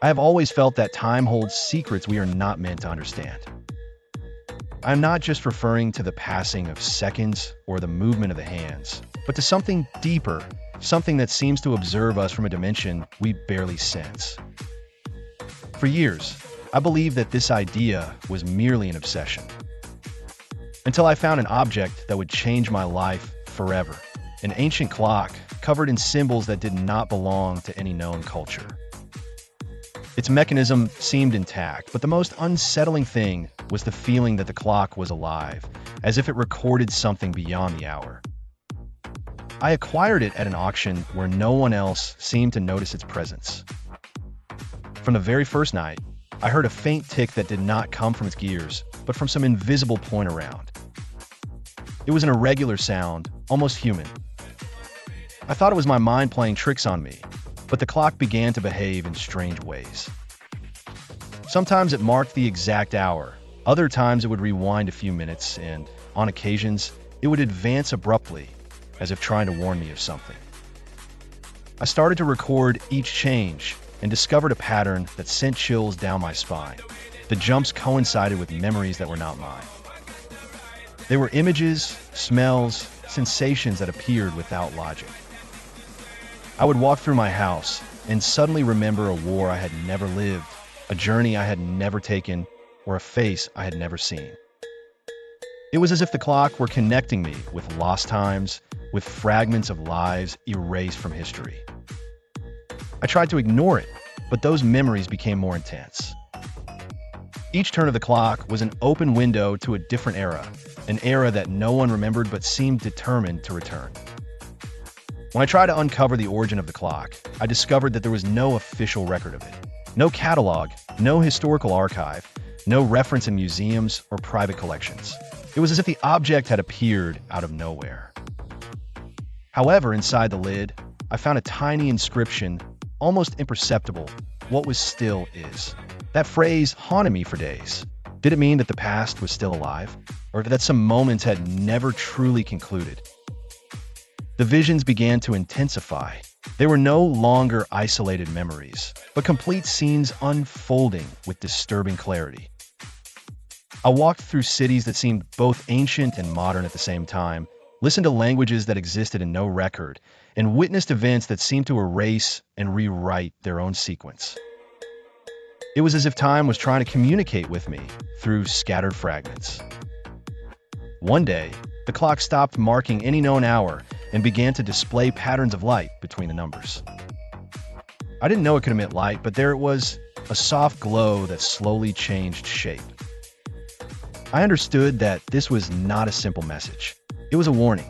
I have always felt that time holds secrets we are not meant to understand. I'm not just referring to the passing of seconds or the movement of the hands, but to something deeper, something that seems to observe us from a dimension we barely sense. For years, I believed that this idea was merely an obsession, until I found an object that would change my life forever. An ancient clock covered in symbols that did not belong to any known culture. Its mechanism seemed intact, but the most unsettling thing was the feeling that the clock was alive, as if it recorded something beyond the hour. I acquired it at an auction where no one else seemed to notice its presence. From the very first night, I heard a faint tick that did not come from its gears, but from some invisible point around. It was an irregular sound, almost human. I thought it was my mind playing tricks on me, but the clock began to behave in strange ways. Sometimes it marked the exact hour, other times it would rewind a few minutes, and, on occasions, it would advance abruptly, as if trying to warn me of something. I started to record each change and discovered a pattern that sent chills down my spine. The jumps coincided with memories that were not mine. They were images, smells, sensations that appeared without logic. I would walk through my house and suddenly remember a war I had never lived, a journey I had never taken, or a face I had never seen. It was as if the clock were connecting me with lost times, with fragments of lives erased from history. I tried to ignore it, but those memories became more intense. Each turn of the clock was an open window to a different era, an era that no one remembered but seemed determined to return. When I tried to uncover the origin of the clock, I discovered that there was no official record of it. No catalog, no historical archive, no reference in museums or private collections. It was as if the object had appeared out of nowhere. However, inside the lid, I found a tiny inscription, almost imperceptible, "What was still is." That phrase haunted me for days. Did it mean that the past was still alive? Or that some moments had never truly concluded? The visions began to intensify. They were no longer isolated memories, but complete scenes unfolding with disturbing clarity. I walked through cities that seemed both ancient and modern at the same time, listened to languages that existed in no record, and witnessed events that seemed to erase and rewrite their own sequence. It was as if time was trying to communicate with me through scattered fragments. One day, the clock stopped marking any known hour and began to display patterns of light between the numbers. I didn't know it could emit light, but there it was, a soft glow that slowly changed shape. I understood that this was not a simple message. It was a warning.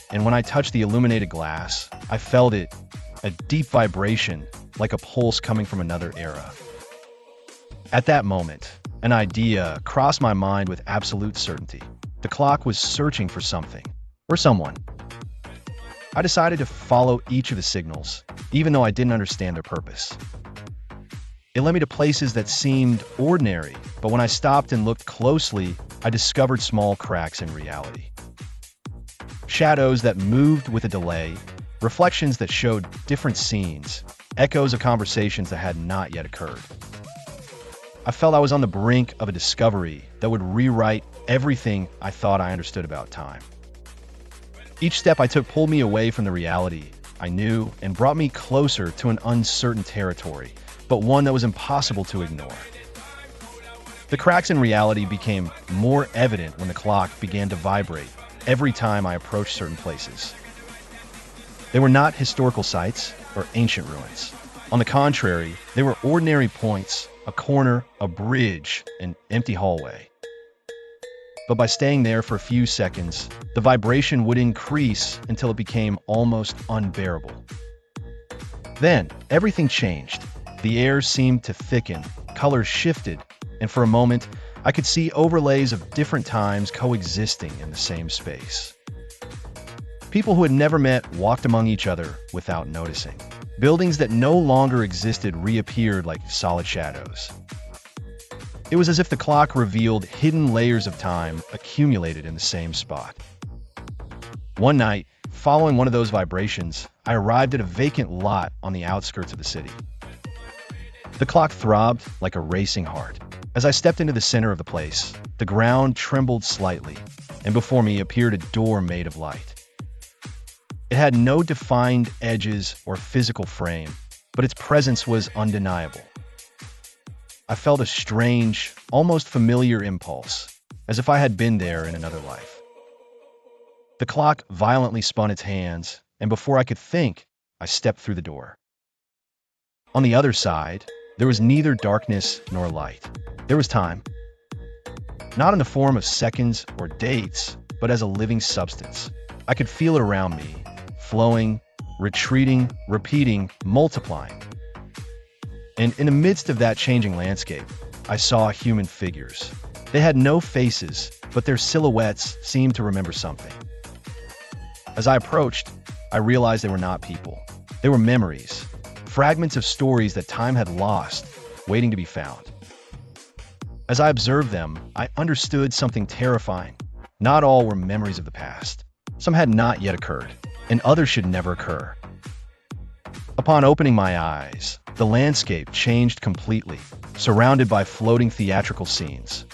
And when I touched the illuminated glass, I felt it, a deep vibration, like a pulse coming from another era. At that moment, an idea crossed my mind with absolute certainty. The clock was searching for something, or someone. I decided to follow each of the signals, even though I didn't understand their purpose. It led me to places that seemed ordinary, but when I stopped and looked closely, I discovered small cracks in reality. Shadows that moved with a delay, reflections that showed different scenes, echoes of conversations that had not yet occurred. I felt I was on the brink of a discovery that would rewrite everything I thought I understood about time. Each step I took pulled me away from the reality I knew and brought me closer to an uncertain territory, but one that was impossible to ignore. The cracks in reality became more evident when the clock began to vibrate every time I approached certain places. They were not historical sites or ancient ruins. On the contrary, they were ordinary points, a corner, a bridge, an empty hallway. But by staying there for a few seconds, the vibration would increase until it became almost unbearable. Then, everything changed. The air seemed to thicken, colors shifted, and for a moment, I could see overlays of different times coexisting in the same space. People who had never met walked among each other without noticing. Buildings that no longer existed reappeared like solid shadows. It was as if the clock revealed hidden layers of time accumulated in the same spot. One night, following one of those vibrations, I arrived at a vacant lot on the outskirts of the city. The clock throbbed like a racing heart. As I stepped into the center of the place, the ground trembled slightly, and before me appeared a door made of light. It had no defined edges or physical frame, but its presence was undeniable. I felt a strange, almost familiar impulse, as if I had been there in another life. The clock violently spun its hands, and before I could think, I stepped through the door. On the other side, there was neither darkness nor light. There was time. Not in the form of seconds or dates, but as a living substance. I could feel it around me, flowing, retreating, repeating, multiplying. And in the midst of that changing landscape, I saw human figures. They had no faces, but their silhouettes seemed to remember something. As I approached, I realized they were not people. They were memories, fragments of stories that time had lost, waiting to be found. As I observed them, I understood something terrifying. Not all were memories of the past. Some had not yet occurred, and others should never occur. Upon opening my eyes, the landscape changed completely, surrounded by floating theatrical scenes.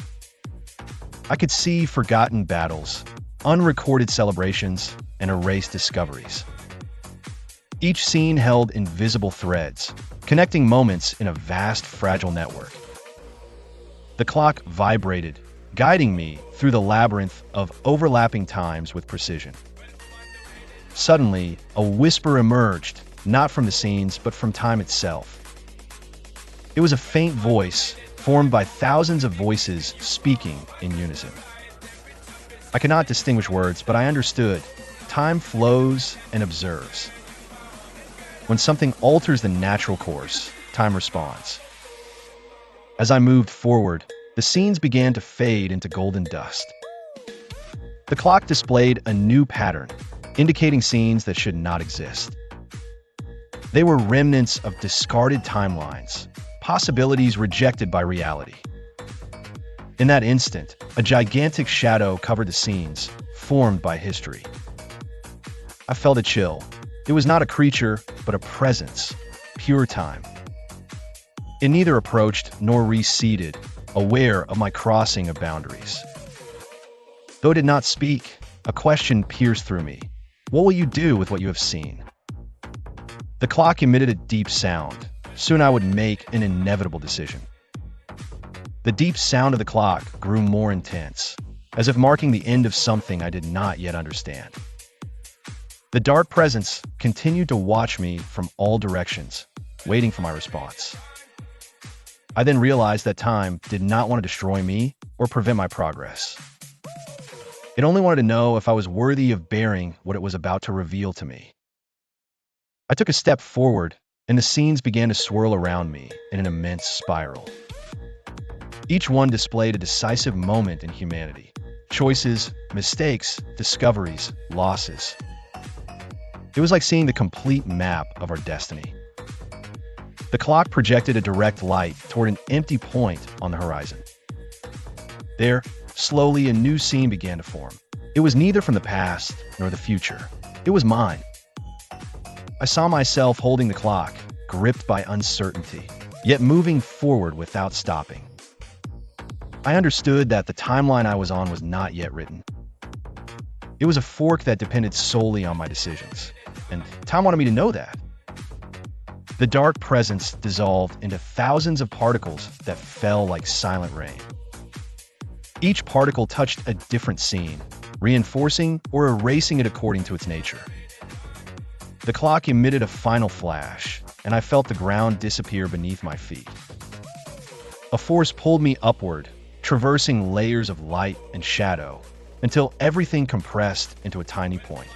I could see forgotten battles, unrecorded celebrations, and erased discoveries. Each scene held invisible threads, connecting moments in a vast, fragile network. The clock vibrated, guiding me through the labyrinth of overlapping times with precision. Suddenly, a whisper emerged, not from the scenes, but from time itself. It was a faint voice, formed by thousands of voices speaking in unison. I could not distinguish words, but I understood. Time flows and observes. When something alters the natural course, time responds. As I moved forward, the scenes began to fade into golden dust. The clock displayed a new pattern, indicating scenes that should not exist. They were remnants of discarded timelines, possibilities rejected by reality. In that instant, a gigantic shadow covered the scenes, formed by history. I felt a chill. It was not a creature, but a presence, pure time. It neither approached nor receded, aware of my crossing of boundaries. Though it did not speak, a question pierced through me. What will you do with what you have seen? The clock emitted a deep sound. Soon I would make an inevitable decision. The deep sound of the clock grew more intense, as if marking the end of something I did not yet understand. The dark presence continued to watch me from all directions, waiting for my response. I then realized that time did not want to destroy me or prevent my progress. It only wanted to know if I was worthy of bearing what it was about to reveal to me. I took a step forward, and the scenes began to swirl around me in an immense spiral. Each one displayed a decisive moment in humanity. Choices, mistakes, discoveries, losses. It was like seeing the complete map of our destiny. The clock projected a direct light toward an empty point on the horizon. There, slowly a new scene began to form. It was neither from the past nor the future. It was mine. I saw myself holding the clock, gripped by uncertainty, yet moving forward without stopping. I understood that the timeline I was on was not yet written. It was a fork that depended solely on my decisions, and time wanted me to know that. The dark presence dissolved into thousands of particles that fell like silent rain. Each particle touched a different scene, reinforcing or erasing it according to its nature. The clock emitted a final flash, and I felt the ground disappear beneath my feet. A force pulled me upward, traversing layers of light and shadow, until everything compressed into a tiny point.